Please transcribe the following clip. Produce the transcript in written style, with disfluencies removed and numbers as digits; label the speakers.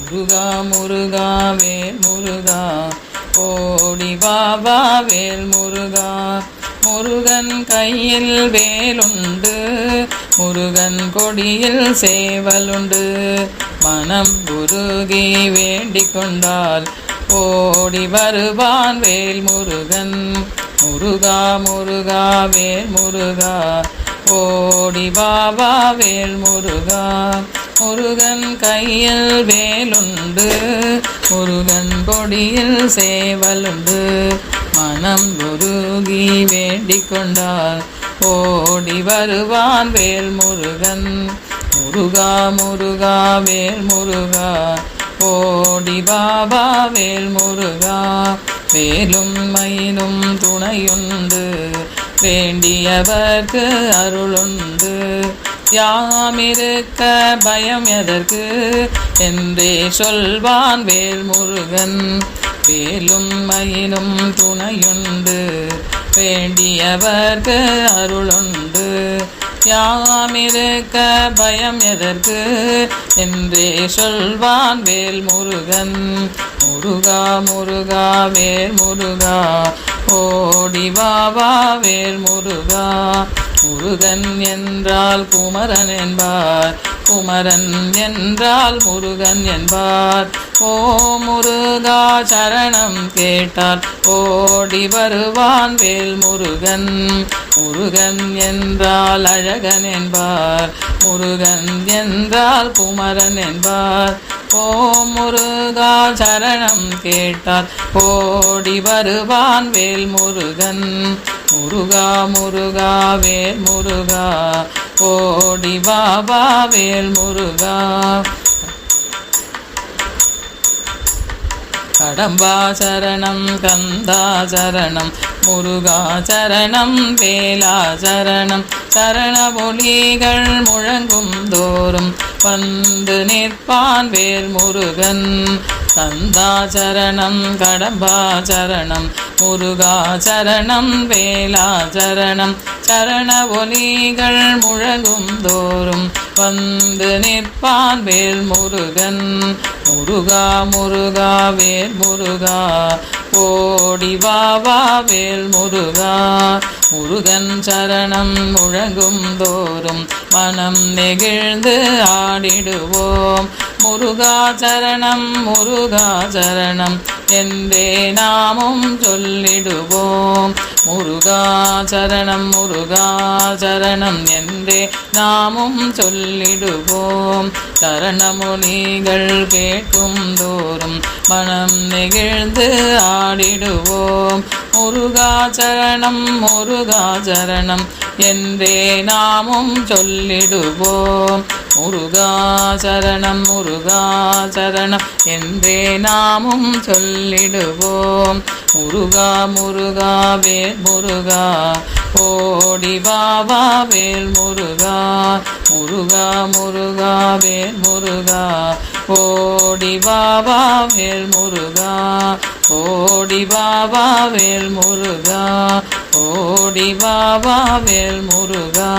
Speaker 1: முருகா முருகா வேல் முருகா ஓடி பாபா வேல் முருகா. முருகன் கையில் வேலுண்டு, முருகன் கொடியில் சேவலுண்டு. மனம் உருகி வேண்டிக் கொண்டால் ஓடி வருவான் வேல் முருகன். முருகா முருகா வேல் முருகா ஓடி பாபா வேல் முருகா. முருகன் கையில் வேலுண்டு, முருகன் கொடியில் சேவலுண்டு. மனம் உருகி வேண்டிக் கொண்டால் ஓடி வருவான் வேல் முருகன். முருகா முருகா வேல் முருகா ஓடி பாபா வேல் முருகா. வேலும் மயிலும் துணையுண்டு, வேண்டியவர்க்கு அருளுண்டு. யாமிருக்க பயம் எதற்கு என்றே சொல்வான் வேல் முருகன். வேலும் மயிலும் துணையுண்டு, வேண்டியவர்க்கு அருளுண்டு. யாமிருக்க பயம் எதற்கு என்றே சொல்வான் வேல் முருகன். முருகா முருகா வேல் முருகா ஓடி பாபா வேல் முருகா. முருகன் என்றால் குமரன் என்பார், குமரன் என்றால் முருகன் என்பார். ஓ முருகா சரணம் கேட்டால் ஓடி வருவான் வேல் முருகன். முருகன் என்றால் அழகன் என்பார், முருகன் என்றால் குமரன் என்பார். ஓ முருகா சரணம் கேட்டால் ஓடி வருவான் வேல் முருகன். முருகா முருகா வேல் முருகா ஓடி பாபா வேல் முருகா. கடம்பா சரணம் கந்தா சரணம் முருகா சரணம் வேலா சரணம். சரண ஒலிகள் முழங்கும் தோறும் வந்து நிற்பான் வேல் முருகன். கந்தா சரணம் கடம்பா சரணம் முருகா சரணம் வேலா சரணம். சரண ஒலிகள் முழங்கும் தோறும் வந்து நிற்பான் வேல் முருகன். முருகா முருகா வேல் முருகா ஓடி பாபா வேல் முருகா. முருகன் சரணம் முழங்கும் தோறும் மனம் நெகிழ்ந்து ஆடிடுவோம். முருகா சரணம் முருகா சரணம் என்றே நாமும் சொல்லிடுவோம். முருகா சரணம் முருகா சரணம் என்றே நாமும் சொல்லிடுவோம். சரணமொழிகள் கேட்கும் தோறும் மனம் நெகிழ்ந்து ஆடிடுவோம். முருகா சரணம் முருகா சரணம் என்றே நாமும் சொல்லிடுவோம். முருகா சரணம் முருகா சரணம் என்றே நாமும் சொல்லிடுவோம். முருகா முருகா வேல் முருகா ஓடி பாபா வேல் முருகா. முருகா முருகா வேல் முருகா ஓடி பாபா வேல் முருகா. ஓடி பாபா வேல் முருகா ஓடி பாபா வேல் முருகா.